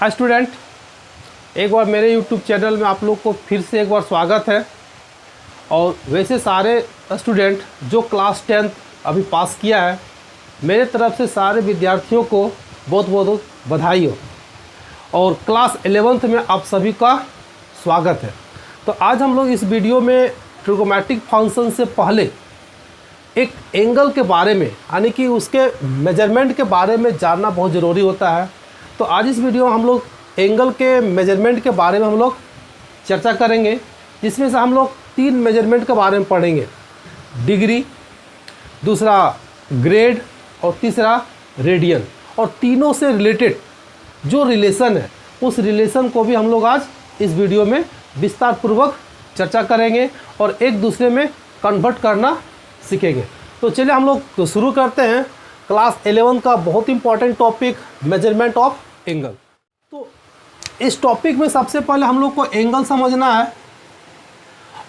Hi student, एक बार मेरे YouTube channel में आप लोग को फिर से एक बार स्वागत है। और वैसे सारे स्टूडेंट जो क्लास 10th अभी पास किया है, मेरे तरफ से सारे विद्यार्थियों को बहुत बहुत बधाई हो। और क्लास 11th में आप सभी का स्वागत है। तो आज हम लोग इस वीडियो में ट्रिगोनोमेट्रिक फंक्शन से पहले एक एंगल के बारे में यानी कि उसके मेजरमेंट के बारे में जानना बहुत ज़रूरी होता है। तो आज इस वीडियो में हम लोग एंगल के मेजरमेंट के बारे में हम लोग चर्चा करेंगे, जिसमें से हम लोग 3 मेजरमेंट के बारे में पढ़ेंगे। डिग्री, दूसरा ग्रेड और तीसरा रेडियन। और तीनों से रिलेटेड जो रिलेशन है उस रिलेशन को भी हम लोग आज इस वीडियो में विस्तार पूर्वक चर्चा करेंगे और एक दूसरे में कन्वर्ट करना सीखेंगे। तो चलिए हम लोग शुरू करते हैं क्लास 11 का बहुत important topic measurement of angle. तो इस टॉपिक में सबसे पहले हम लोग को एंगल समझना है।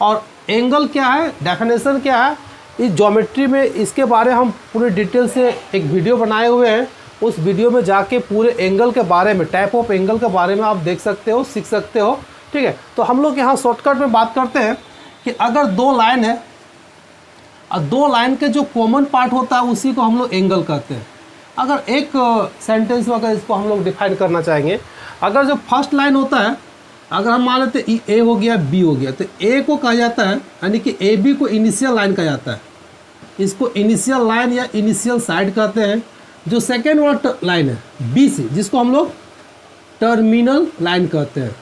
और एंगल क्या है, डेफिनेशन क्या है, इस ज्योमेट्री में इसके बारे हम पूरे डिटेल से एक वीडियो बनाए हुए हैं। उस वीडियो में जाके पूरे एंगल के बारे में, टाइप ऑफ एंगल के बारे में आप देख सकते हो, सीख सकते हो। ठीक है, तो हम लोग यहाँ शॉर्टकट में बात करते हैं कि अगर 2 लाइन है और 2 लाइन के जो कॉमन पार्ट होता है उसी को हम लोग एंगल कहते हैं। अगर एक सेंटेंस में अगर इसको हम लोग डिफाइन करना चाहेंगे, अगर जो फर्स्ट लाइन होता है, अगर हम मान लेते हैं ए हो गया, बी हो गया, तो ए को कहा जाता है यानी कि ए बी को इनिशियल लाइन कहा जाता है। इसको इनिशियल लाइन या इनिशियल साइड कहते हैं। जो सेकेंड वाला लाइन है बी सी, जिसको हम लोग टर्मिनल लाइन कहते हैं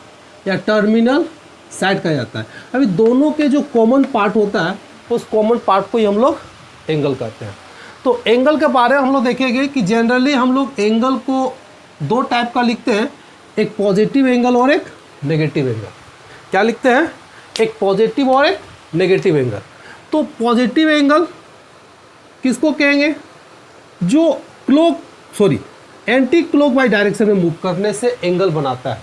या टर्मिनल साइड कहा जाता है। अभी दोनों के जो कॉमन पार्ट होता है उस कॉमन पार्ट को ही हम लोग एंगल कहते हैं। तो एंगल के बारे में हम लोग देखेंगे कि जनरली हम लोग एंगल को 2 टाइप का लिखते हैं, एक पॉजिटिव एंगल और एक नेगेटिव एंगल। क्या लिखते हैं? एक पॉजिटिव और एक नेगेटिव एंगल। तो पॉजिटिव एंगल किसको कहेंगे? जो एंटी क्लॉकवाइज डायरेक्शन में मूव करने से एंगल बनाता है।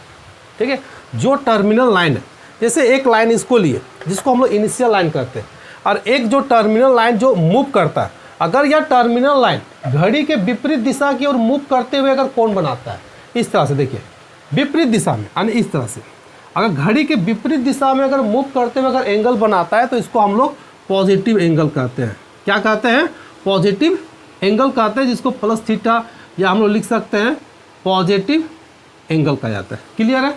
ठीक है, जो टर्मिनल लाइन है, जैसे एक लाइन इसको लिए जिसको हम लोग इनिशियल लाइन कहते हैं, और एक जो टर्मिनल लाइन जो मूव करता है, अगर यह टर्मिनल लाइन घड़ी के विपरीत दिशा की ओर मूव करते हुए अगर कोण बनाता है, इस तरह से देखिए, विपरीत दिशा में यानी इस तरह से, अगर घड़ी के विपरीत दिशा में अगर मूव करते हुए अगर एंगल बनाता है तो इसको हम लोग पॉजिटिव एंगल कहते हैं। क्या कहते हैं? पॉजिटिव एंगल कहते हैं, जिसको प्लस थीटा या हम लोग लिख सकते हैं पॉजिटिव एंगल कहा जाता है। क्लियर है?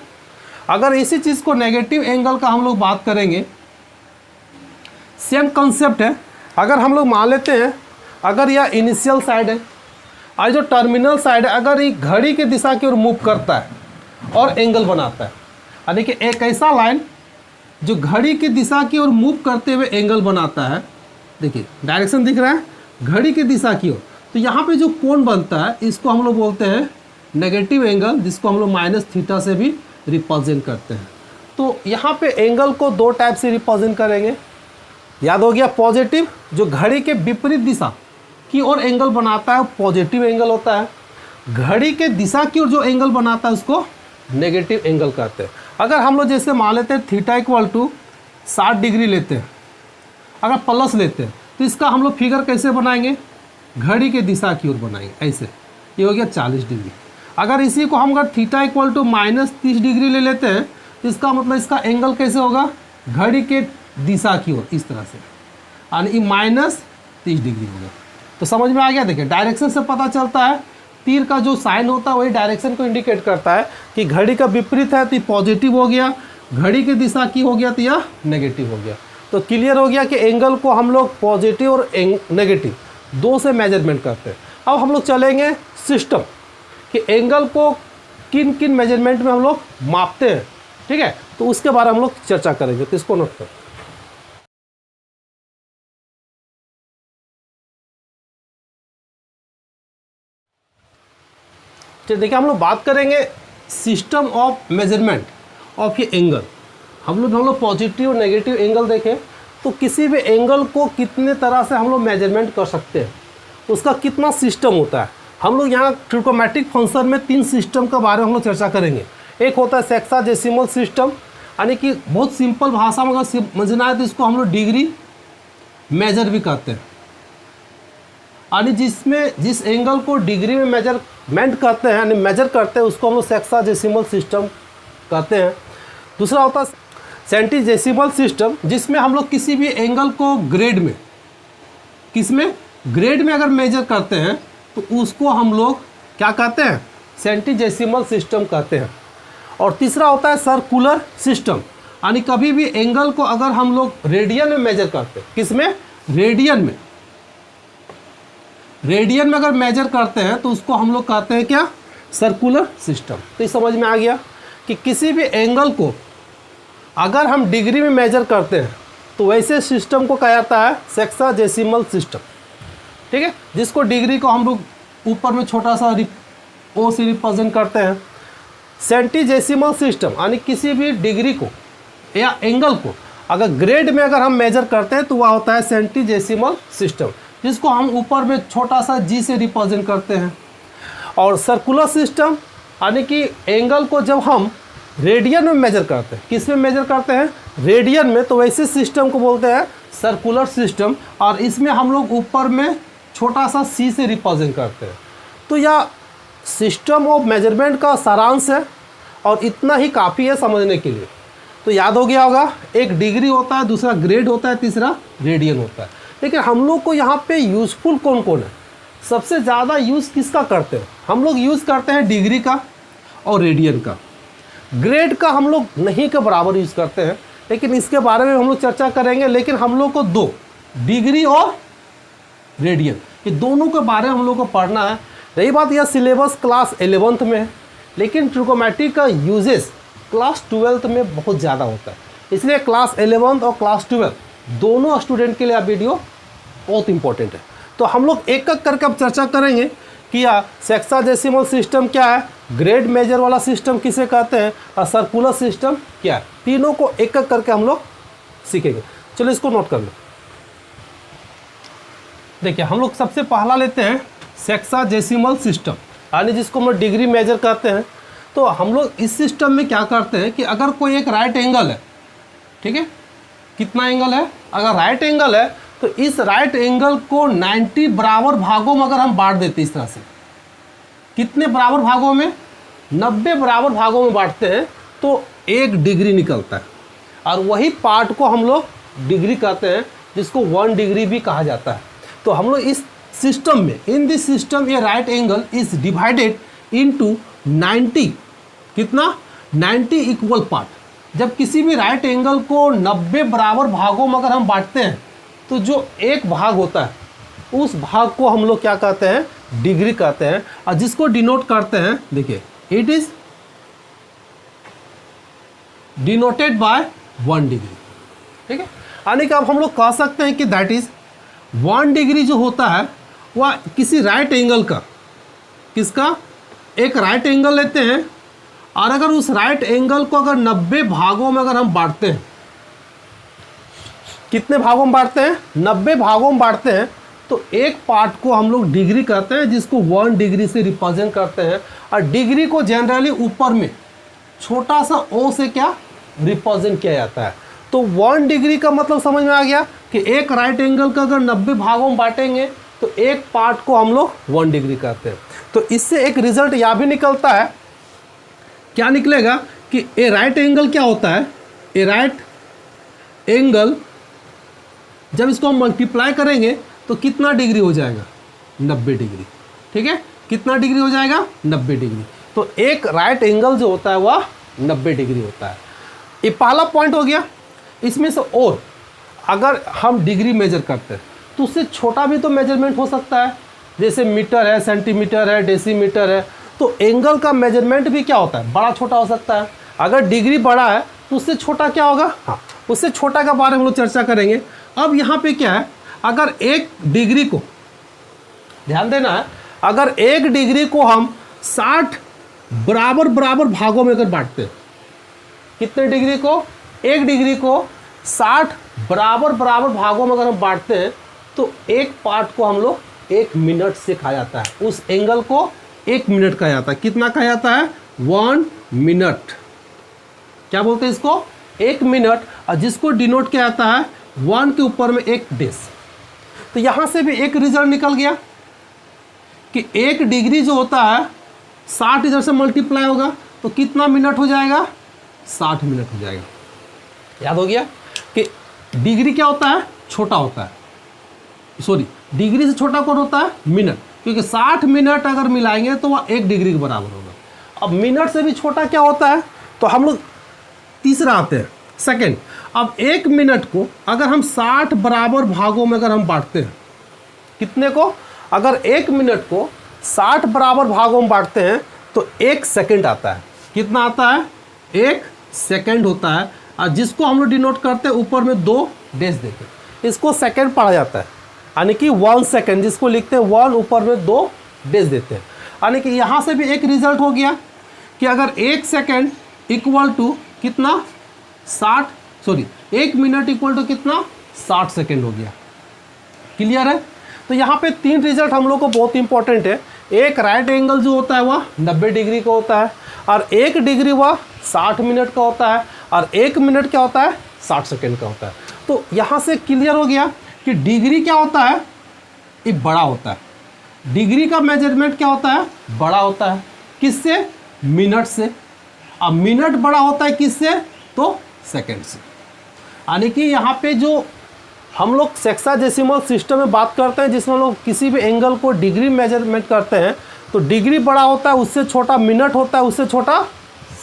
अगर इसी चीज़ को नेगेटिव एंगल का हम लोग बात करेंगे, सेम कॉन्सेप्ट है। अगर हम लोग मान लेते हैं अगर यह इनिशियल साइड है और जो टर्मिनल साइड है, अगर ये घड़ी की दिशा की ओर मूव करता है और एंगल बनाता है, यानी कि एक ऐसा लाइन जो घड़ी की दिशा की ओर मूव करते हुए एंगल बनाता है, देखिए डायरेक्शन दिख रहा है घड़ी की दिशा की ओर, तो यहाँ पे जो कोण बनता है इसको हम लोग बोलते हैं नेगेटिव एंगल, जिसको हम लोग माइनस थीटा से भी रिप्रेजेंट करते हैं। तो यहाँ पे एंगल को 2 टाइप से रिप्रेजेंट करेंगे। याद हो गया, पॉजिटिव जो घड़ी के विपरीत दिशा की ओर एंगल बनाता है पॉजिटिव एंगल होता है। घड़ी के दिशा की ओर जो एंगल बनाता है उसको नेगेटिव एंगल कहते हैं। अगर हम लोग जैसे मान लेते हैं थीटा इक्वल टू 60 डिग्री लेते हैं, अगर प्लस लेते हैं तो इसका हम लोग फिगर कैसे बनाएंगे? घड़ी के दिशा की ओर बनाएंगे, ऐसे। ये हो गया 40 डिग्री। अगर इसी को हम अगर थीटा इक्वल टू -30 डिग्री ले लेते हैं तो इसका मतलब इसका एंगल कैसे होगा? घड़ी के दिशा की ओर, इस तरह से, यानी -30 डिग्री होगा। तो समझ में आ गया? देखिए डायरेक्शन से पता चलता है, तीर का जो साइन होता है वही डायरेक्शन को इंडिकेट करता है कि घड़ी का विपरीत है तो पॉजिटिव हो गया, घड़ी की दिशा की हो गया तो यह नेगेटिव हो गया। तो क्लियर हो गया कि एंगल को हम लोग पॉजिटिव और नेगेटिव 2 से मेजरमेंट करते हैं। अब हम लोग चलेंगे सिस्टम कि एंगल को किन किन मेजरमेंट में हम लोग मापते हैं। ठीक है, तो उसके बारे में हम लोग चर्चा करेंगे, तो इसको नोट करें। तो देखिए हम लोग बात करेंगे सिस्टम ऑफ मेजरमेंट ऑफ ये एंगल। हम लोग पॉजिटिव और नेगेटिव एंगल देखें तो किसी भी एंगल को कितने तरह से हम लोग मेजरमेंट कर सकते हैं, उसका कितना सिस्टम होता है। हम लोग यहाँ ट्रिगोनोमेट्रिक फंक्शन में 3 सिस्टम के बारे में हम लोग चर्चा करेंगे। एक होता है सेक्साडेसिमल सिस्टम, यानी कि बहुत सिंपल भाषा में अगर समझना है तो इसको हम लोग डिग्री मेजर भी कहते हैं। यानी जिस एंगल को डिग्री में मेजरमेंट करते हैं यानी मेजर करते हैं उसको हम लोग सेक्साडेसिमल सिस्टम कहते हैं। दूसरा होता है सेंटीडेसिमल सिस्टम, जिसमें हम लोग किसी भी एंगल को ग्रेड में, किसमें, ग्रेड में अगर मेजर करते हैं तो उसको हम लोग क्या कहते हैं, सेंटीडेसिमल सिस्टम कहते हैं। और तीसरा होता है सर्कुलर सिस्टम, यानी कभी भी एंगल को अगर हम लोग रेडियन में मेजर करते हैं, किसमें, रेडियन में अगर मेजर करते हैं तो उसको हम लोग कहते हैं क्या, सर्कुलर सिस्टम। तो ये समझ में आ गया कि किसी भी एंगल को अगर हम डिग्री में मेजर करते हैं तो वैसे सिस्टम को कहा जाता है सेक्साडेसिमल सिस्टम, ठीक है, जिसको डिग्री को हम लोग ऊपर में छोटा सा ओ से रिप्रेजेंट करते हैं। सेंटीडेसिमल सिस्टम यानी किसी भी डिग्री को या एंगल को अगर ग्रेड में अगर हम मेजर करते हैं तो वह होता है सेंटीडेसिमल सिस्टम, जिसको हम ऊपर में छोटा सा जी से रिप्रेजेंट करते हैं। और सर्कुलर सिस्टम यानी कि एंगल को जब हम रेडियन में मेजर करते हैं, किस में मेजर करते हैं, रेडियन में, तो वैसे सिस्टम को बोलते हैं सर्कुलर सिस्टम। और इसमें हम लोग ऊपर में छोटा सा सी से रिप्रेजेंट करते हैं। तो यह सिस्टम ऑफ मेजरमेंट का सारांश है और इतना ही काफ़ी है समझने के लिए। तो याद हो गया होगा, एक डिग्री होता है, दूसरा ग्रेड होता है, तीसरा रेडियन होता है। लेकिन हम लोग को यहाँ पे यूज़फुल कौन कौन है, सबसे ज़्यादा यूज़ किसका करते हैं, हम लोग यूज़ करते हैं डिग्री का और रेडियन का। ग्रेड का हम लोग नहीं के बराबर यूज़ करते हैं, लेकिन इसके बारे में हम लोग चर्चा करेंगे। लेकिन हम लोग को दो, डिग्री और रेडियन, ये दोनों के बारे में हम लोग को पढ़ना है। रही बात यह सिलेबस क्लास 11th में है, लेकिन ट्रिगोनोमेट्री का यूजेस क्लास 12th में बहुत ज़्यादा होता है। इसलिए क्लास 11th और क्लास 12 दोनों स्टूडेंट के लिए यह वीडियो बहुत इंपॉर्टेंट है। तो हम लोग एक एक करके अब चर्चा करेंगे कि यह सेक्साडेसिमल सिस्टम क्या है, ग्रेड मेजर वाला सिस्टम किसे कहते हैं और सर्कुलर सिस्टम क्या है। तीनों को एक एक करके हम लोग सीखेंगे। चलो इसको नोट कर लो। देखिए हम लोग सबसे पहला लेते हैं सेक्साडेसिमल सिस्टम, यानी जिसको हम लोग डिग्री मेजर कहते हैं। तो हम लोग इस सिस्टम में क्या करते हैं कि अगर कोई एक राइट एंगल है, ठीक है, कितना एंगल है, अगर राइट एंगल है तो इस राइट एंगल को 90 बराबर भागों में अगर हम बांट देते हैं इस तरह से, कितने बराबर भागों में, 90 बराबर भागों में बांटते हैं तो 1 डिग्री निकलता है। और वही पार्ट को हम लोग डिग्री कहते हैं, जिसको 1 डिग्री भी कहा जाता है। तो हम लोग इस सिस्टम में, इन this system A right angle is divided into 90, कितना, 90 इक्वल पार्ट। जब किसी भी राइट एंगल को 90 बराबर भागों में अगर हम बांटते हैं तो जो एक भाग होता है उस भाग को हम लोग क्या कहते हैं, डिग्री कहते हैं। और जिसको डिनोट करते हैं, देखिए it is denoted by 1 degree, ठीक है। यानी कि अब हम लोग कह सकते हैं कि दैट इज 1 डिग्री जो होता है वह किसी राइट एंगल का, किसका, एक राइट एंगल लेते हैं और अगर उस राइट एंगल को अगर 90 भागों में अगर हम बांटते हैं, कितने भागों में बांटते हैं, 90 भागों में बांटते हैं, तो एक पार्ट को हम लोग डिग्री कहते हैं, जिसको 1 डिग्री से रिप्रेजेंट करते हैं। और डिग्री को जनरली ऊपर में छोटा सा ओ से क्या रिप्रेजेंट किया जाता है। तो 1 डिग्री का मतलब समझ में आ गया कि एक राइट एंगल का अगर 90 भागों में बांटेंगे तो एक पार्ट को हम लोग 1 डिग्री कहते हैं। तो इससे एक रिजल्ट यह भी निकलता है, क्या निकलेगा कि ए राइट एंगल क्या होता है, ए राइट एंगल जब इसको हम मल्टीप्लाई करेंगे तो कितना डिग्री हो जाएगा, 90 डिग्री, ठीक है, कितना डिग्री हो जाएगा, 90 डिग्री। तो एक राइट एंगल जो होता है वह 90 डिग्री होता है। ये पहला पॉइंट हो गया। इसमें से और अगर हम डिग्री मेजर करते हैं तो उससे छोटा भी तो मेजरमेंट हो सकता है, जैसे मीटर है, सेंटीमीटर है, डेसीमीटर है। तो एंगल का मेजरमेंट भी क्या होता है, बड़ा छोटा हो सकता है। अगर डिग्री बड़ा है तो उससे छोटा क्या होगा, हाँ उससे छोटा के बारे में हम लोग चर्चा करेंगे। अब यहाँ पे क्या है, अगर 1 डिग्री को, ध्यान देना है, अगर 1 डिग्री को हम 60 बराबर बराबर भागों में अगर बांटते हैं, कितने डिग्री को, 1 डिग्री को 60 बराबर बराबर भागों में अगर हम बांटते हैं तो एक पार्ट को हम लोग 1 मिनट से कहा जाता है, उस एंगल को 1 मिनट कहा जाता है। कितना कहा जाता है, 1 मिनट, क्या बोलते हैं इसको, 1 मिनट। और जिसको डिनोट किया जाता है 1 के ऊपर में 1 डेस। तो यहाँ से भी एक रिजल्ट निकल गया कि 1 डिग्री जो होता है 60 इधर से मल्टीप्लाई होगा तो कितना मिनट हो जाएगा, 60 मिनट हो जाएगा। याद हो गया कि डिग्री क्या होता है, छोटा होता है, सॉरी डिग्री से छोटा कौन होता है, मिनट, क्योंकि 60 मिनट अगर मिलाएंगे तो वह 1 डिग्री के बराबर होगा। अब मिनट से भी छोटा क्या होता है, तो हम लोग तीसरा आते हैं, सेकेंड। अब 1 मिनट को अगर हम 60 बराबर भागों में अगर हम बांटते हैं, कितने को, अगर 1 मिनट को 60 बराबर भागों में बांटते हैं तो 1 सेकेंड आता है। कितना आता है, 1 सेकेंड होता है, और जिसको हम लोग डिनोट करते हैं ऊपर में 2 डेज देते हैं, इसको सेकेंड पढ़ा जाता है, यानी कि 1 सेकेंड, जिसको लिखते हैं 1 ऊपर में 2 डेज देते हैं। यानी कि यहाँ से भी एक रिजल्ट हो गया कि अगर 1 सेकेंड इक्वल टू कितना, 1 मिनट इक्वल टू कितना, 60 सेकेंड हो गया। क्लियर है। तो यहाँ पे 3 रिजल्ट हम लोग को बहुत इंपॉर्टेंट है। एक राइट एंगल जो होता है वह 90 डिग्री का होता है, और 1 डिग्री वह 60 मिनट का होता है, और 1 मिनट क्या होता है, 60 सेकेंड का होता है। तो यहाँ से क्लियर हो गया कि डिग्री क्या होता है, ये बड़ा होता है। डिग्री का मेजरमेंट क्या होता है, बड़ा होता है, किससे, मिनट से। अब मिनट बड़ा होता है किससे, तो सेकेंड से। यानी कि यहाँ पे जो हम लोग सेक्साडेसिमल सिस्टम में बात करते हैं, जिसमें हम लोग किसी भी एंगल को डिग्री मेजरमेंट करते हैं, तो डिग्री बड़ा होता है, उससे छोटा मिनट होता है, उससे छोटा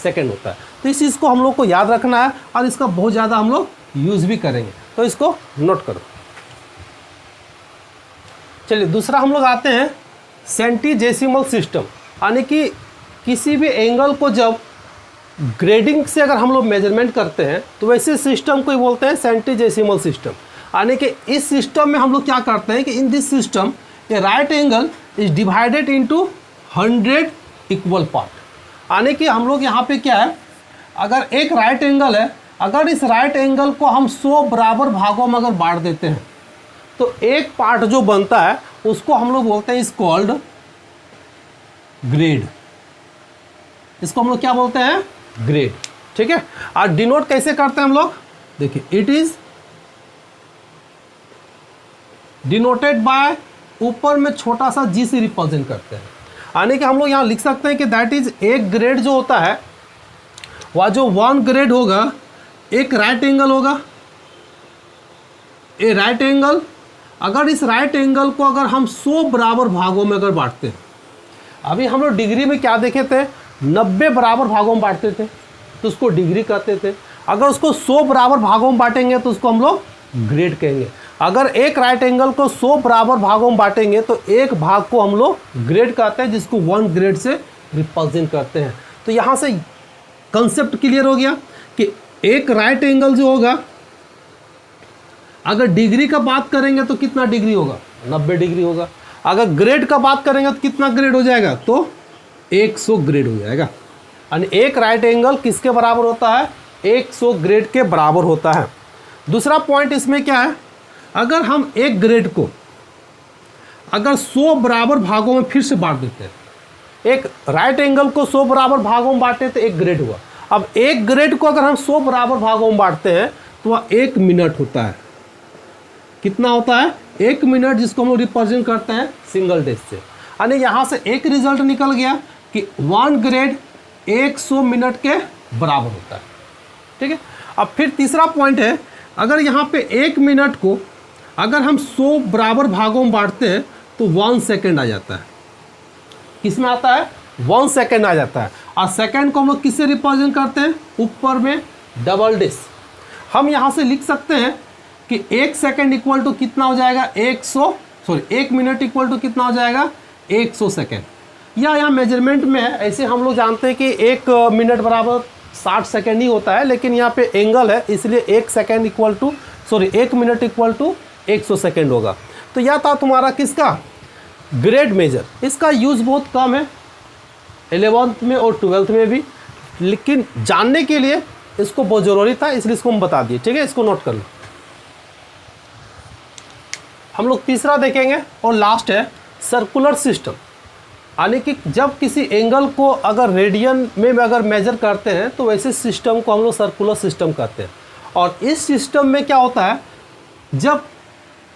सेकंड होता है। तो इस चीज़ को हम लोग को याद रखना है, और इसका बहुत ज़्यादा हम लोग यूज़ भी करेंगे, तो इसको नोट करो। चलिए दूसरा हम लोग आते हैं सेंटीजेसिमल सिस्टम, यानी कि किसी भी एंगल को जब ग्रेडिंग से अगर हम लोग मेजरमेंट करते हैं तो वैसे सिस्टम को ही बोलते हैं सेंटीजेसिमल सिस्टम। यानी कि इस सिस्टम में हम लोग क्या करते हैं कि इन this system A right angle is divided into 100 equal part. यानी कि हम लोग यहाँ पे क्या है, अगर एक राइट एंगल है, अगर इस राइट एंगल को हम 100 बराबर भागों में अगर बांट देते हैं तो एक पार्ट जो बनता है उसको हम लोग बोलते हैं इज कॉल्ड ग्रेड। इसको हम लोग क्या बोलते हैं, ग्रेड। ठीक है। और डिनोट कैसे करते हैं हम लोग, देखिए इट इज डिनोटेड बाय, ऊपर में छोटा सा जी से रिप्रेजेंट करते हैं। यानी कि हम लोग यहाँ लिख सकते हैं कि दैट इज एक ग्रेड जो होता है वह जो 1 ग्रेड होगा, एक राइट एंगल होगा, ए राइट एंगल। अगर इस राइट एंगल को अगर हम 100 बराबर भागों में अगर बांटते हैं, अभी हम लोग डिग्री में क्या देखे थे, 90 बराबर भागों में बांटते थे तो उसको डिग्री कहते थे। अगर उसको 100 बराबर भागों में बांटेंगे तो उसको हम लोग ग्रेड कहेंगे। अगर एक राइट एंगल को 100 बराबर भागों में बांटेंगे तो एक भाग को हम लोग ग्रेड कहते हैं, जिसको 1 ग्रेड से रिप्रेजेंट करते हैं। तो यहाँ से कंसेप्ट क्लियर हो गया कि एक राइट एंगल जो होगा, अगर डिग्री का बात करेंगे तो कितना डिग्री होगा, 90 डिग्री होगा। अगर ग्रेड का बात करेंगे तो कितना ग्रेड हो जाएगा, तो 100 ग्रेड हो जाएगा। यानी एक राइट एंगल किसके बराबर होता है, 100 ग्रेड के बराबर होता है। दूसरा पॉइंट इसमें क्या है, अगर हम एक ग्रेड को अगर 100 बराबर भागों में फिर से बांट देते हैं, एक राइट एंगल को 100 बराबर भागों में बांटे तो 1 ग्रेड हुआ। अब एक ग्रेड को अगर हम 100 बराबर भागों में बांटते हैं तो वह 1 मिनट होता है। कितना होता है, 1 मिनट, जिसको हम लोग रिप्रेजेंट करते हैं सिंगल डेज से। यानी यहाँ से एक रिजल्ट निकल गया कि 1 ग्रेड 100 मिनट के बराबर होता है। ठीक है। अब फिर तीसरा पॉइंट है, अगर यहाँ पे 1 मिनट को अगर हम 100 बराबर भागों में बांटते हैं तो 1 सेकेंड आ जाता है। किस में आता है, 1 सेकेंड आ जाता है। और सेकेंड को हम लोग किससे रिप्रेजेंट करते हैं, ऊपर में डबल डेज। हम यहाँ से लिख सकते हैं कि 1 सेकेंड इक्वल टू कितना हो जाएगा, 1 मिनट इक्वल टू कितना हो जाएगा, 100 सेकेंड। या यहाँ मेजरमेंट में है, ऐसे हम लोग जानते हैं कि 1 मिनट बराबर 60 सेकेंड ही होता है, लेकिन यहाँ पे एंगल है इसलिए 1 मिनट इक्वल टू 100 सेकेंड होगा। तो यह था तुम्हारा किसका, ग्रेड मेजर। इसका यूज़ बहुत कम है 11th में और 12th में भी, लेकिन जानने के लिए इसको बहुत ज़रूरी था, इसलिए इसको हम बता दिए। ठीक है, इसको नोट कर लो। हम लोग तीसरा देखेंगे और लास्ट है सर्कुलर सिस्टम। यानी कि जब किसी एंगल को अगर रेडियन में अगर मेजर करते हैं तो वैसे सिस्टम को हम लोग सर्कुलर सिस्टम कहते हैं। और इस सिस्टम में क्या होता है, जब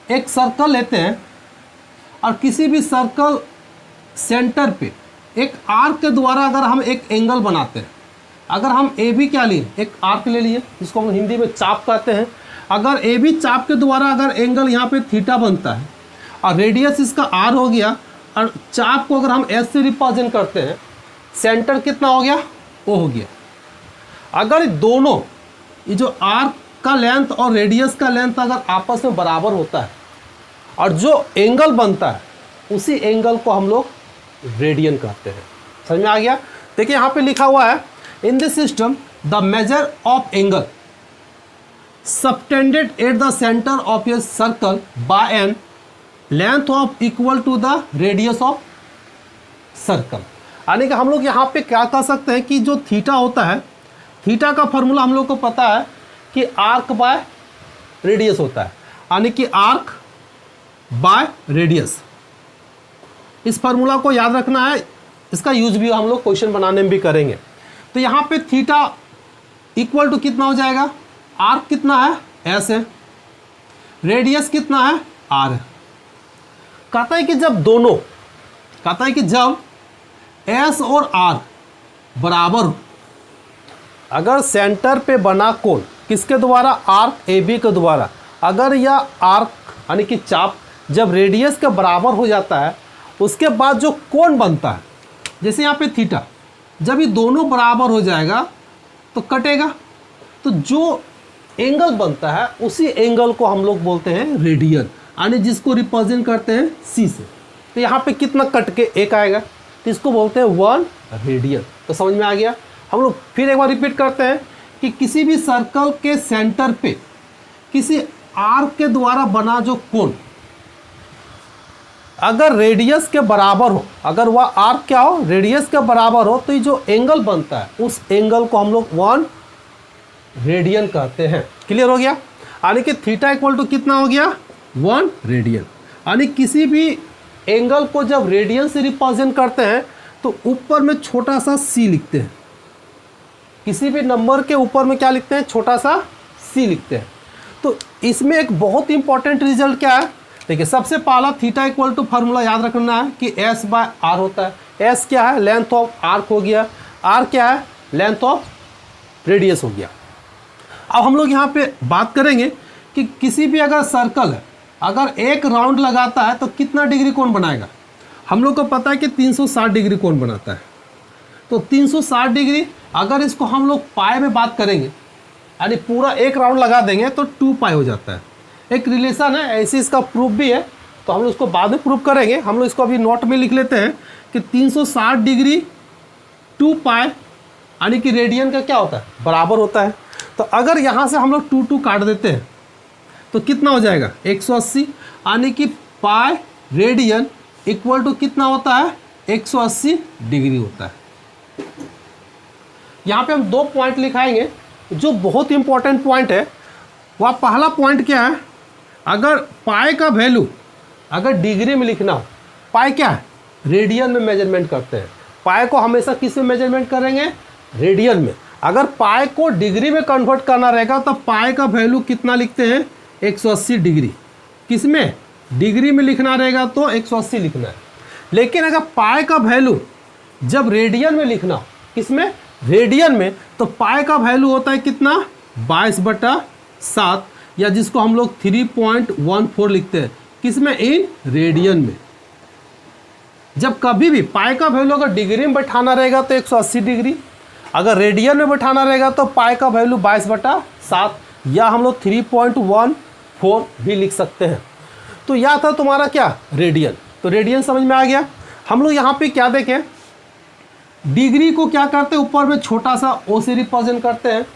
एक सर्कल लेते हैं और किसी भी सर्कल सेंटर पे एक आर्क के द्वारा अगर हम एक एंगल बनाते हैं, अगर हम ए बी क्या लिए, एक आर्क ले लिए जिसको हम हिंदी में चाप कहते हैं, अगर ए बी चाप के द्वारा अगर एंगल यहाँ पे थीटा बनता है और रेडियस इसका आर हो गया, और चाप को अगर हम एस से रिप्रेजेंट करते हैं, सेंटर कितना हो गया, ओ हो गया। अगर दोनों ये जो आर्क का लेंथ और रेडियस का लेंथ अगर आपस में बराबर होता है और जो एंगल बनता है उसी एंगल को हम लोग रेडियन कहते हैं। समझ में आ गया? देखिए यहाँ पे लिखा हुआ है, in this system the measure of angle subtended at the centre of a circle by an length of equal to the radius of circle. यानी कि हम लोग यहाँ पे क्या कह सकते हैं कि जो थीटा होता है, थीटा का फॉर्मूला हम लोग को पता है कि आर्क बाय रेडियस होता है, यानी कि आर्क बाय रेडियस। इस फार्मूला को याद रखना है, इसका यूज भी हम लोग क्वेश्चन बनाने में भी करेंगे। तो यहाँ पे थीटा इक्वल टू कितना हो जाएगा, आर्क कितना है, एस है, रेडियस कितना है, आर है। कहता है कि जब दोनों, कहता है कि जब एस और आर बराबर हो, अगर सेंटर पे बना कोण किसके द्वारा, आर्क ए बी के द्वारा, अगर यह आर्क यानी कि चाप जब रेडियस के बराबर हो जाता है, उसके बाद जो कोण बनता है, जैसे यहाँ पे थीटा, जब ये दोनों बराबर हो जाएगा तो कटेगा, तो जो एंगल बनता है उसी एंगल को हम लोग बोलते हैं रेडियन, यानी जिसको रिप्रेजेंट करते हैं सी से। तो यहाँ पे कितना कट के एक आएगा, तो इसको बोलते हैं 1 रेडियन। तो समझ में आ गया? हम लोग फिर एक बार रिपीट करते हैं कि किसी भी सर्कल के सेंटर पे किसी आर्क के द्वारा बना जो कोण अगर रेडियस के बराबर हो, अगर वह आर्क क्या हो, रेडियस के बराबर हो, तो ये जो एंगल बनता है उस एंगल को हम लोग 1 रेडियन कहते हैं। क्लियर हो गया? यानी कि थीटा इक्वल टू कितना हो गया, 1 रेडियन। यानी किसी भी एंगल को जब रेडियन से रिप्रेजेंट करते हैं तो ऊपर में छोटा सा सी लिखते हैं, किसी भी नंबर के ऊपर में क्या लिखते हैं, छोटा सा सी लिखते हैं। तो इसमें एक बहुत इंपॉर्टेंट रिजल्ट क्या है, देखिए सबसे पहला थीटा इक्वल टू फार्मूला याद रखना है कि एस बाय आर होता है। एस क्या है, लेंथ ऑफ आर्क हो गया, आर क्या है, लेंथ ऑफ रेडियस हो गया। अब हम लोग यहाँ पे बात करेंगे कि किसी भी अगर सर्कल है, अगर एक राउंड लगाता है तो कितना डिग्री कोण बनाएगा। हम लोग को पता है कि 360 डिग्री कोण बनाता है। तो 360 डिग्री अगर इसको हम लोग पाई में बात करेंगे, यानी पूरा एक राउंड लगा देंगे तो 2 पाई हो जाता है। एक रिलेशन है, ऐसे इसका प्रूफ भी है, तो हम लोग इसको बाद में प्रूफ करेंगे। हम लोग इसको अभी नोट में लिख लेते हैं कि 360 डिग्री 2 पाई, यानी कि रेडियन का क्या होता है, बराबर होता है। तो अगर यहाँ से हम लोग 2 काट देते हैं तो कितना हो जाएगा, 180, यानी कि पाई रेडियन इक्वल टू कितना होता है, 180 डिग्री होता है। यहाँ पे हम 2 पॉइंट लिखाएंगे जो बहुत इंपॉर्टेंट पॉइंट है। वह पहला पॉइंट क्या है, अगर पाई का वैल्यू अगर डिग्री में लिखना हो, पाई क्या है, रेडियन में मेजरमेंट करते हैं। पाई को हमेशा किस में मेजरमेंट करेंगे, रेडियन में। अगर पाई को डिग्री में कन्वर्ट करना रहेगा तो पाई का वैल्यू कितना लिखते हैं, 180 डिग्री। किस में, डिग्री में लिखना रहेगा तो 180 लिखना है। लेकिन अगर पाई का वैल्यू जब रेडियन में लिखना हो, किस में, रेडियन में, तो पाई का वैल्यू होता है कितना, 22/7, या जिसको हम लोग 3.14 लिखते हैं, किसमें, इन रेडियन में। जब कभी भी पाई का वैल्यू अगर डिग्री में बैठाना रहेगा तो 180 डिग्री, अगर रेडियन में बैठाना रहेगा तो पाई का वैल्यू 22/7, या हम लोग 3.14 भी लिख सकते हैं। तो यह था तुम्हारा क्या, रेडियन। तो रेडियन समझ में आ गया। हम लोग यहाँ पे क्या देखें, डिग्री को क्या करते हैं, ऊपर में छोटा सा ओ से रिप्रेजेंट करते हैं।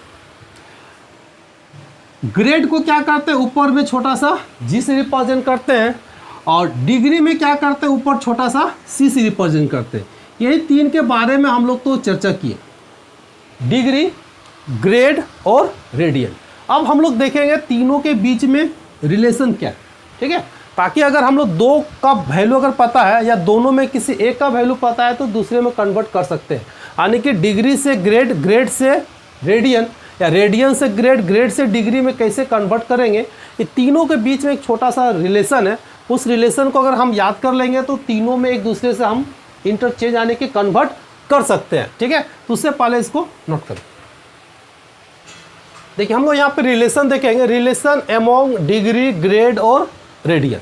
ग्रेड को क्या करते हैं, ऊपर में छोटा सा जी से रिप्रेजेंट करते हैं। और डिग्री में क्या करते हैं, ऊपर छोटा सा सी से रिप्रेजेंट करते हैं। यही 3 के बारे में हम लोग तो चर्चा किए, डिग्री, ग्रेड और रेडियन। अब हम लोग देखेंगे तीनों के बीच में रिलेशन क्या है, ठीक है, ताकि अगर हम लोग 2 का वैल्यू अगर पता है या दोनों में किसी एक का वैल्यू पता है तो दूसरे में कन्वर्ट कर सकते हैं। यानी कि डिग्री से ग्रेड, ग्रेड से रेडियन, या रेडियन से ग्रेड, ग्रेड से डिग्री में कैसे कन्वर्ट करेंगे। ये तीनों के बीच में एक छोटा सा रिलेशन है। उस रिलेशन को अगर हम याद कर लेंगे तो तीनों में एक दूसरे से हम इंटरचेंज यानी कि कन्वर्ट कर सकते हैं, ठीक है। तो उससे पहले इसको नोट करें। देखिए हम लोग यहाँ पे रिलेशन देखेंगे, रिलेशन अमॉन्ग डिग्री, ग्रेड और रेडियन,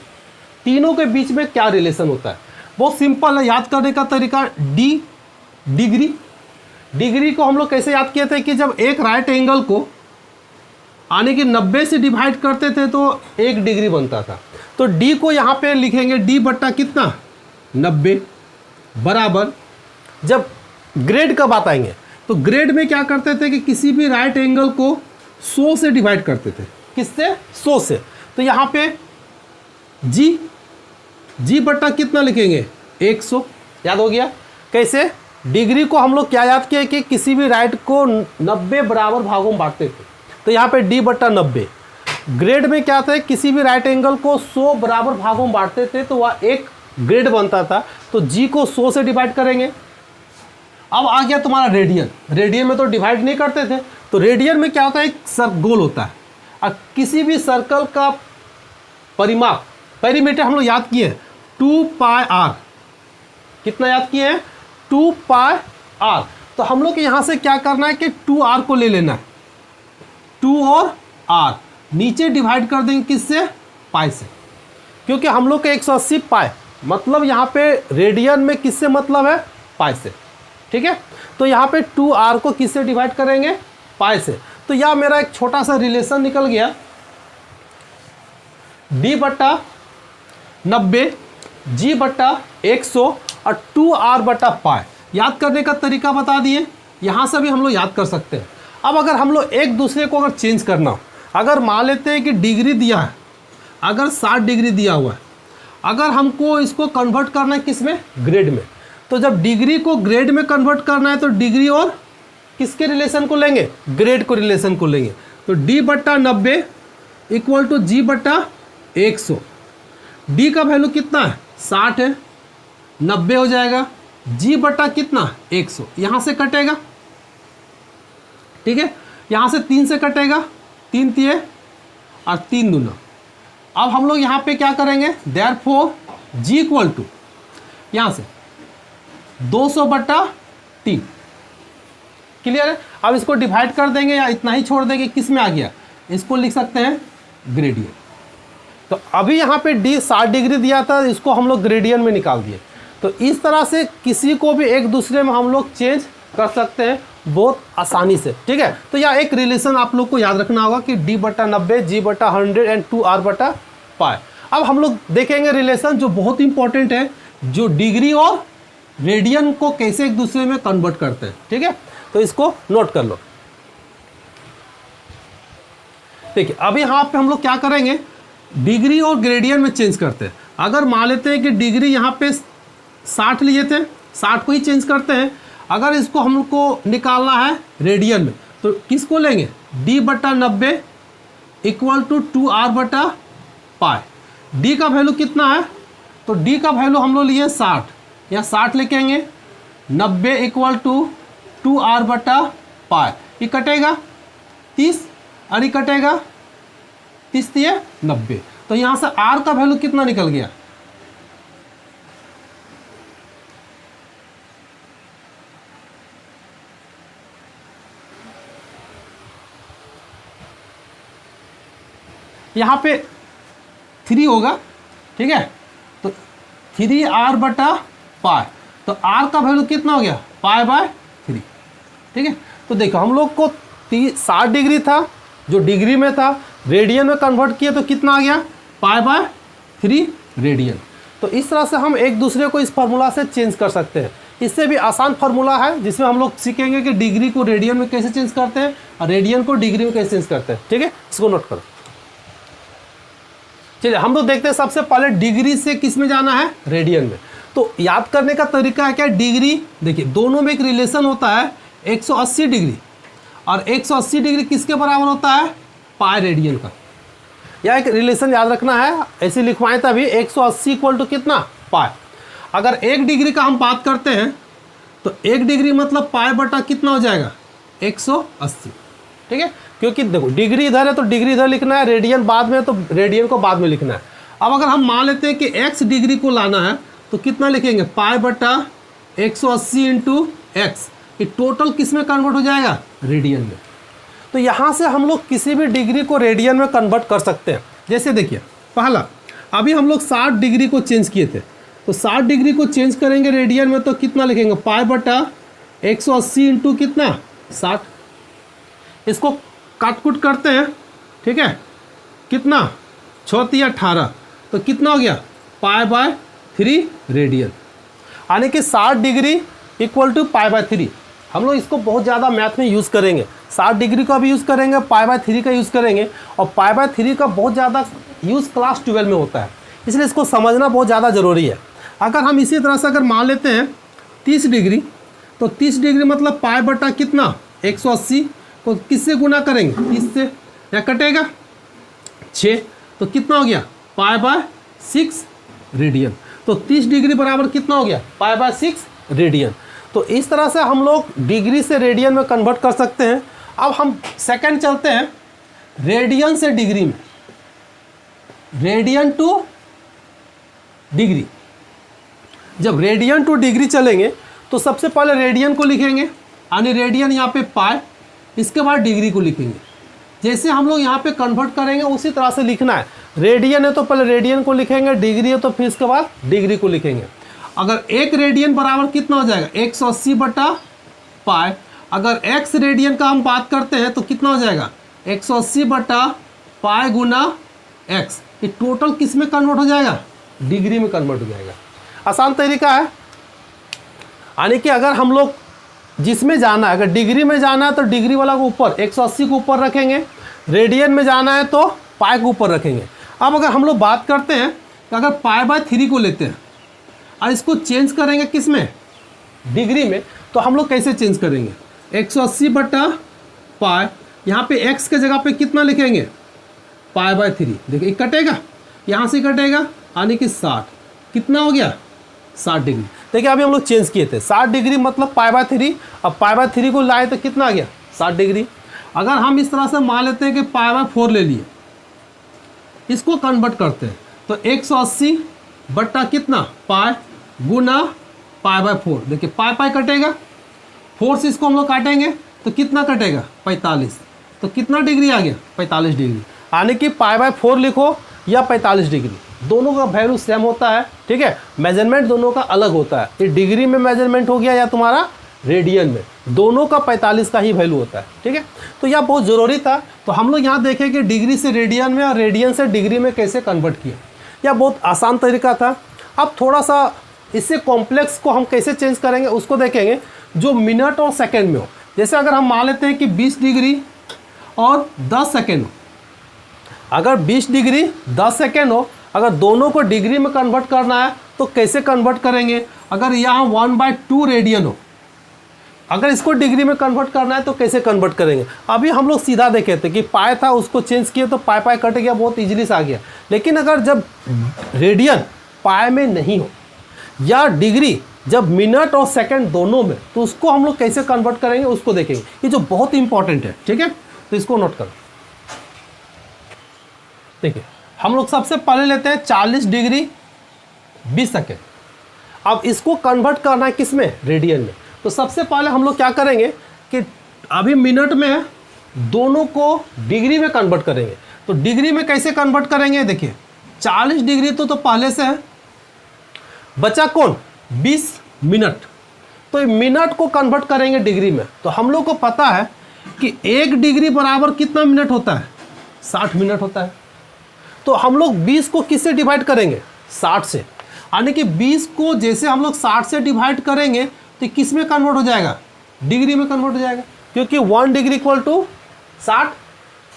तीनों के बीच में क्या रिलेशन होता है। बहुत सिंपल है याद करने का तरीका। डिग्री, डिग्री को हम लोग कैसे याद किए थे कि जब एक राइट एंगल को आने की 90 से डिवाइड करते थे तो 1 डिग्री बनता था। तो डी को यहाँ पे लिखेंगे डी बट्टा कितना 90 बराबर, जब ग्रेड का बात आएंगे तो ग्रेड में क्या करते थे कि किसी भी राइट एंगल को 100 से डिवाइड करते थे। किससे? 100 से। तो यहाँ पे जी बट्टा कितना लिखेंगे 100, याद हो गया। कैसे? डिग्री को हम लोग क्या याद किए कि किसी भी राइट को 90 बराबर भागों में बांटते थे, तो यहाँ पे डी बट्टा 90। ग्रेड में क्या था, किसी भी राइट एंगल को 100 बराबर भागों में बांटते थे तो वह एक ग्रेड बनता था। तो जी को 100 से डिवाइड करेंगे। अब आ गया तुम्हारा रेडियन। रेडियन में तो डिवाइड नहीं करते थे, तो रेडियन में क्या होता है, एक गोल होता है और किसी भी सर्कल का परिमाप, पेरीमीटर हम लोग याद किए 2 पाई आर। कितना याद किए हैं? 2 पाई आर। तो हम लोग यहाँ से क्या करना है कि 2r को ले लेना है, 2 और r नीचे डिवाइड कर देंगे किससे? पाई से, क्योंकि हम लोग के 180 पाई मतलब यहाँ पे रेडियन में किससे मतलब है? पाई से, ठीक है। तो यहाँ पे 2r को किससे डिवाइड करेंगे? पाई से। तो यह मेरा एक छोटा सा रिलेशन निकल गया, डी बट्टा 90, जी बट्टा 100 और 2r बट्टा पाई। याद करने का तरीका बता दिए, यहाँ से भी हम लोग याद कर सकते हैं। अब अगर हम लोग एक दूसरे को अगर चेंज करना हो, अगर मान लेते हैं कि डिग्री दिया है, अगर 60 डिग्री दिया हुआ है, अगर हमको इसको कन्वर्ट करना है किस में? ग्रेड में। तो जब डिग्री को ग्रेड में कन्वर्ट करना है तो डिग्री और किसके रिलेशन को लेंगे? ग्रेड को रिलेशन को लेंगे। तो डी बट्टा 90 इक्वल टू जी बट्टा 100। डी का वैल्यू कितना है? 60 है, 90 हो जाएगा। जी बट्टा कितना? 100। यहाँ से कटेगा, ठीक है। यहाँ से 3 से कटेगा, 3 तिये और 3 दूना। अब हम लोग यहाँ पे क्या करेंगे? देयरफॉर जी इक्वल टू यहाँ से 200 बट्टा 3। क्लियर है? अब इसको डिवाइड कर देंगे या इतना ही छोड़ देंगे, किस में आ गया? इसको लिख सकते हैं ग्रेडियन। तो अभी यहाँ पे डी 60 डिग्री दिया था, इसको हम लोग ग्रेडियन में निकाल दिए। तो इस तरह से किसी को भी एक दूसरे में हम लोग चेंज कर सकते हैं बहुत आसानी से, ठीक है। तो यह एक रिलेशन आप लोग को याद रखना होगा कि डी बट्टा 90, जी बट्टा 100 एंड 2r बट्टा पाई। अब हम लोग देखेंगे रिलेशन जो बहुत इंपॉर्टेंट है, जो डिग्री और रेडियन को कैसे एक दूसरे में कन्वर्ट करते हैं, ठीक है। तो इसको नोट कर लो। देखिए अभी यहाँ पे हम लोग क्या करेंगे, डिग्री और ग्रेडियन में चेंज करते हैं। अगर मान लेते हैं कि डिग्री यहाँ पे 60 लिए थे, 60 को ही चेंज करते हैं। अगर इसको हमको निकालना है रेडियन में तो किसको लेंगे? डी बट्टा 90 इक्वल टू 2r बट्टा पाई। डी का वैल्यू कितना है? तो डी का वैल्यू हम लोग लिए 60, या 60 लेके आएंगे। 90 इक्वल टू 2r बट्टा पाई। ये कटेगा 30 और ये कटेगा 30 दिए 90। तो यहाँ से r का वैल्यू कितना निकल गया? यहाँ पे 3 होगा, ठीक है। तो 3r बटा पाई, तो r का वैल्यू कितना हो गया? पाई बाय 3, ठीक है। तो देखो हम लोग को 60 डिग्री था जो डिग्री में था, रेडियन में कन्वर्ट किया तो कितना आ गया? पाई बाय 3 रेडियन। तो इस तरह से हम एक दूसरे को इस फार्मूला से चेंज कर सकते हैं। इससे भी आसान फार्मूला है जिसमें हम लोग सीखेंगे कि डिग्री को रेडियन में कैसे चेंज करते हैं और रेडियन को डिग्री में कैसे चेंज करते हैं, ठीक है। इसको नोट करो। चलिए हम लोग देखते हैं सबसे पहले डिग्री से किस में जाना है? रेडियन में। तो याद करने का तरीका है क्या? डिग्री, देखिए दोनों में एक रिलेशन होता है 180 डिग्री, और 180 डिग्री किसके बराबर होता है? पाई रेडियन का। यह एक रिलेशन याद रखना है, ऐसे लिखवाएं तभी 180 इक्वल टू कितना? पाई। अगर 1 डिग्री का हम बात करते हैं तो 1 डिग्री मतलब पाई बटा कितना हो जाएगा? 180, ठीक है। क्योंकि देखो डिग्री इधर है तो डिग्री इधर लिखना है, रेडियन बाद में तो रेडियन को बाद में लिखना है। अब अगर हम मान लेते हैं कि x डिग्री को लाना है तो कितना लिखेंगे? पाई बटा 180 इंटू एक्स, ये टोटल किस में कन्वर्ट हो जाएगा? रेडियन में। तो यहाँ से हम लोग किसी भी डिग्री को रेडियन में कन्वर्ट कर सकते हैं। जैसे देखिए पहला, अभी हम लोग 60 डिग्री को चेंज किए थे, तो 60 डिग्री को चेंज करेंगे रेडियन में तो कितना लिखेंगे? पाई बटा 180 इंटू कितना? 60। इसको काट कुट करते हैं, ठीक है, कितना? 6 18, तो कितना हो गया? पाई बाय 3 रेडियन, यानी कि 60 degree equal to pi by 3। हम लोग इसको बहुत ज़्यादा मैथ में यूज़ करेंगे, 60 डिग्री का भी यूज़ करेंगे, पाई बाय 3 का यूज़ करेंगे, और पाई बाय 3 का बहुत ज़्यादा यूज़ क्लास 12 में होता है, इसलिए इसको समझना बहुत ज़्यादा ज़रूरी है। अगर हम इसी तरह से अगर मान लेते हैं 30 डिग्री, तो 30 डिग्री मतलब पाई बटा कितना? 180, तो किससे गुना करेंगे? 30 से, या कटेगा 6, तो कितना हो गया? Pi by 6 radian. तो 30 डिग्री बराबर कितना हो गया? Pi by 6 radian. तो इस तरह से हम लोग डिग्री से रेडियन में कन्वर्ट कर सकते हैं। अब हम सेकंड चलते हैं, रेडियन से डिग्री में, रेडियन टू डिग्री। जब रेडियन टू डिग्री चलेंगे तो सबसे पहले रेडियन को लिखेंगे, यानी रेडियन यहाँ पे पाई, इसके बाद डिग्री को लिखेंगे। जैसे हम लोग यहाँ पे कन्वर्ट करेंगे उसी तरह से लिखना है। रेडियन है तो पहले रेडियन को लिखेंगे, डिग्री है तो फिर इसके बाद डिग्री को लिखेंगे। अगर 1 रेडियन बराबर कितना हो जाएगा? 180 बटा पाई। अगर x रेडियन का हम बात करते हैं तो कितना हो जाएगा? 180 बटा पाई गुना x। ये टोटल किस में कन्वर्ट हो जाएगा? डिग्री में कन्वर्ट हो जाएगा। आसान तरीका है, यानी कि अगर हम लोग जिसमें जाना है, अगर डिग्री में जाना है तो डिग्री वाला को ऊपर 180 को ऊपर रखेंगे, रेडियन में जाना है तो पाई को ऊपर रखेंगे। अब अगर हम लोग बात करते हैं तो अगर पाई बाय 3 को लेते हैं और इसको चेंज करेंगे किस में? डिग्री में, तो हम लोग कैसे चेंज करेंगे? 180 बटा पाई, यहाँ पे x के जगह पे कितना लिखेंगे? पाई बाय 3। देखिए कटेगा, यहाँ से कटेगा, यानी कि 60। कितना हो गया? 60 डिग्री। देखिए अभी हम लोग चेंज किए थे, 60 डिग्री मतलब पाई बाय 3, अब पाई बाय 3 को लाए तो कितना आ गया? 60 डिग्री। अगर हम इस तरह से मान लेते हैं कि पाई बाय 4 ले लिए, इसको कन्वर्ट करते हैं तो 180 बट्टा कितना? पाई गुना पाई बाय 4। देखिए पाई पाई कटेगा, 4 से इसको हम लोग काटेंगे तो कितना कटेगा? 45। तो कितना डिग्री आ गया? 45 डिग्री। यानी कि पाई बाय 4 लिखो या 45 डिग्री, दोनों का वैल्यू सेम होता है, ठीक है। मेजरमेंट दोनों का अलग होता है, ये डिग्री में मेजरमेंट हो गया या तुम्हारा रेडियन में, दोनों का 45 का ही वैल्यू होता है, ठीक है। तो यह बहुत ज़रूरी था। तो हम लोग यहाँ देखें कि डिग्री से रेडियन में और रेडियन से डिग्री में कैसे कन्वर्ट किया, यह बहुत आसान तरीका था। अब थोड़ा सा इससे कॉम्प्लेक्स को हम कैसे चेंज करेंगे उसको देखेंगे, जो मिनट और सेकेंड में हो। जैसे अगर हम मान लेते हैं कि 20 डिग्री और 10 सेकेंड हो, अगर 20 डिग्री 10 सेकेंड हो, अगर दोनों को डिग्री में कन्वर्ट करना है तो कैसे कन्वर्ट करेंगे? अगर यहाँ 1/2 रेडियन हो, अगर इसको डिग्री में कन्वर्ट करना है तो कैसे कन्वर्ट करेंगे? अभी हम लोग सीधा देखे थे कि पाई था, उसको चेंज किए तो पाई पाई कट गया, बहुत इजीली से आ गया। लेकिन अगर जब रेडियन पाई में नहीं हो या डिग्री जब मिनट और सेकंड दोनों में, तो उसको हम लोग कैसे कन्वर्ट करेंगे उसको देखेंगे, ये जो बहुत इंपॉर्टेंट है, ठीक है। तो इसको नोट करो। देखिए हम लोग सबसे पहले लेते हैं 40 डिग्री 20 सेकेंड। अब इसको कन्वर्ट करना है किस में? रेडियन में। तो सबसे पहले हम लोग क्या करेंगे कि अभी मिनट में है, दोनों को डिग्री में कन्वर्ट करेंगे। तो डिग्री में कैसे कन्वर्ट करेंगे? देखिए 40 डिग्री तो पहले से है, बचा कौन? 20 मिनट। तो मिनट को कन्वर्ट करेंगे डिग्री में। तो हम लोग को पता है कि 1 डिग्री बराबर कितना मिनट होता है? 60 मिनट होता है। तो हम लोग 20 को किससे डिवाइड करेंगे? 60 से। यानी कि 20 को जैसे हम लोग 60 से डिवाइड करेंगे तो किस में कन्वर्ट हो जाएगा? डिग्री में कन्वर्ट हो जाएगा, क्योंकि 1 डिग्री इक्वल टू 60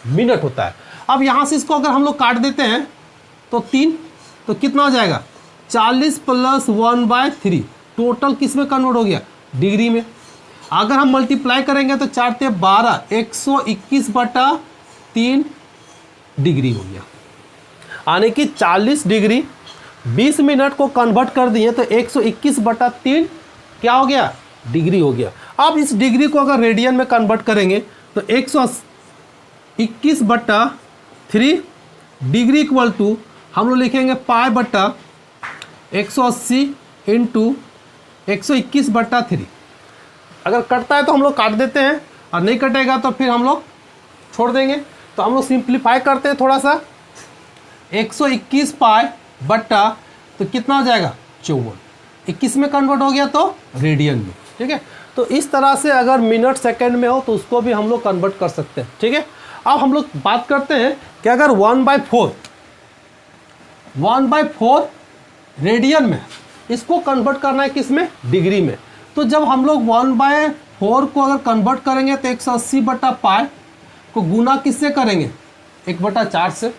मिनट होता है। अब यहाँ से इसको अगर हम लोग काट देते हैं तो 3, तो कितना हो जाएगा? 40 + 1/3। टोटल किस में कन्वर्ट हो गया? डिग्री में। अगर हम मल्टीप्लाई करेंगे तो 4 × 12, 121/3 डिग्री हो गया। यानी कि 40 डिग्री 20 मिनट को कन्वर्ट कर दिए तो 121/3 क्या हो गया? डिग्री हो गया। अब इस डिग्री को अगर रेडियन में कन्वर्ट करेंगे तो 121/3 डिग्री इक्वल टू हम लोग लिखेंगे पाई बटा 180 इंटू 121/3। अगर कटता है तो हम लोग काट देते हैं, और नहीं कटेगा तो फिर हम लोग छोड़ देंगे। तो हम लोग सिंप्लीफाई करते हैं थोड़ा सा। 121 पाई बट्टा तो कितना हो जाएगा 54, 21 में कन्वर्ट हो गया तो रेडियन में। ठीक है, तो इस तरह से अगर मिनट सेकंड में हो तो उसको भी हम लोग कन्वर्ट कर सकते हैं। ठीक है, अब हम लोग बात करते हैं कि अगर 1/4 रेडियन में, इसको कन्वर्ट करना है किस में, डिग्री में। तो जब हम लोग 1/4 को अगर कन्वर्ट करेंगे तो 180/π को गुना किससे करेंगे, 1/4 से।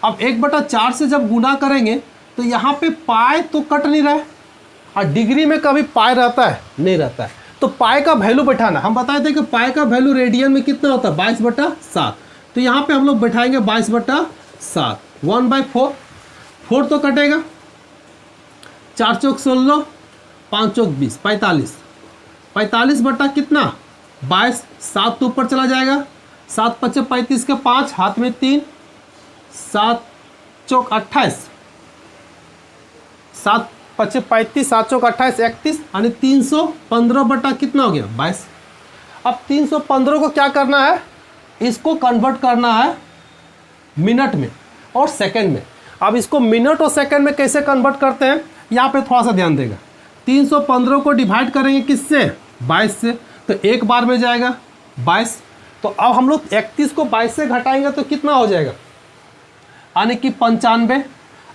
अब 1/4 से जब गुना करेंगे तो यहाँ पे पाई तो कट नहीं रहा है, और डिग्री में कभी पाई रहता है, नहीं रहता है। तो पाई का वैल्यू बैठाना, हम बताए थे कि पाई का वैल्यू रेडियन में कितना होता है, 22/7। तो यहाँ पे हम लोग बैठाएंगे 22/7। 1/4, 4 तो कटेगा, 4 चौक 16, 5 चौक 20, 45। 45 बटा कितना 22, 7 तो ऊपर चला जाएगा, 7 5 35 के 5, हाथ में 3, 7 चौक 28, 7 5 35, 7 चौक 28, 31, यानी 315 बटा कितना हो गया 22। अब 315 को क्या करना है, इसको कन्वर्ट करना है मिनट में और सेकंड में। अब इसको मिनट और सेकंड में कैसे कन्वर्ट करते हैं, यहाँ पे थोड़ा सा ध्यान देगा। 315 को डिवाइड करेंगे किससे, 22 से, तो एक बार में जाएगा 22। तो अब हम लोग 31 को 22 से घटाएंगे तो कितना हो जाएगा, यानी कि 95।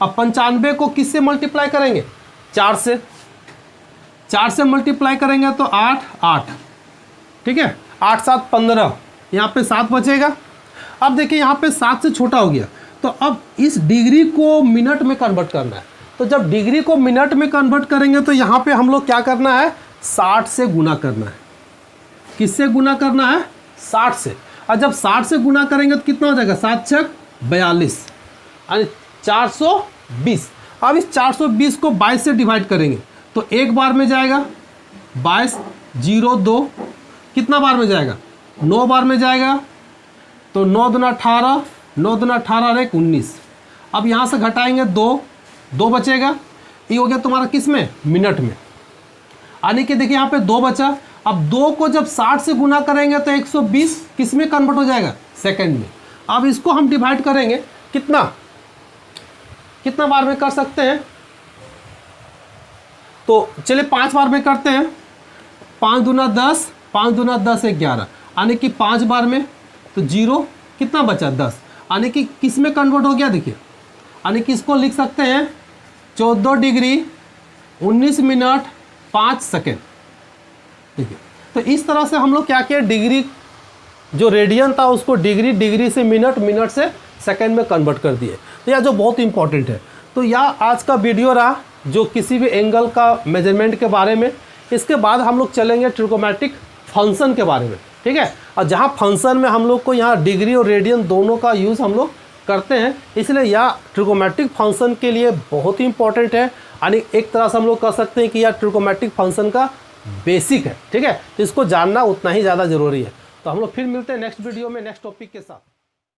अब 95 को किससे मल्टीप्लाई करेंगे, 4 से। 4 से मल्टीप्लाई करेंगे तो 8 8, ठीक है, 8 7 15, यहाँ पे 7 बचेगा। अब देखिए यहाँ पे 7 से छोटा हो गया, तो अब इस डिग्री को मिनट में कन्वर्ट करना है। तो जब डिग्री को मिनट में कन्वर्ट करेंगे तो यहाँ पे हम लोग क्या करना है, 60 से गुना करना है। किससे गुना करना है, 60 से। और जब 60 से गुना करेंगे तो कितना हो जाएगा, 7 6 42, यानी 420। अब इस 420 को 22 से डिवाइड करेंगे तो एक बार में जाएगा 22, 0 2, कितना बार में जाएगा, 9 बार में जाएगा। तो 9 दूना 18, 9 दूना 18 और 1 19। अब यहाँ से घटाएंगे 2 बचेगा, ये हो गया तुम्हारा किस में, मिनट में। यानी कि देखिए यहाँ पे 2 बचा। अब 2 को जब 60 से गुना करेंगे तो 120 किस में कन्वर्ट हो जाएगा, सेकंड में। अब इसको हम डिवाइड करेंगे कितना बार में कर सकते हैं, तो चलिए 5 बार में करते हैं। 5 दूना 10, 5 दूना 10 11, यानी कि 5 बार में, तो 0 कितना बचा 10, यानी कि किस में कन्वर्ट हो गया, देखिए, यानी कि इसको लिख सकते हैं 14 डिग्री 19 मिनट 5 सेकेंड। ठीक है, तो इस तरह से हम लोग क्या किया, डिग्री जो रेडियन था उसको डिग्री से मिनट से सेकंड में कन्वर्ट कर दिए। तो यह जो बहुत इंपॉर्टेंट है। तो यह आज का वीडियो रहा जो किसी भी एंगल का मेजरमेंट के बारे में। इसके बाद हम लोग चलेंगे ट्रिगोमेट्रिक फंक्शन के बारे में। ठीक है, और जहाँ फंक्शन में हम लोग को यहाँ डिग्री और रेडियन दोनों का यूज़ हम लोग करते हैं, इसलिए यह ट्रिगोमेट्रिक फंक्शन के लिए बहुत ही इंपॉर्टेंट है। यानी एक तरह से हम लोग कह सकते हैं कि यह ट्रिगोमेट्रिक फंक्शन का बेसिक है। ठीक है, तो इसको जानना उतना ही ज़्यादा ज़रूरी है। तो हम लोग फिर मिलते हैं नेक्स्ट वीडियो में नेक्स्ट टॉपिक के साथ।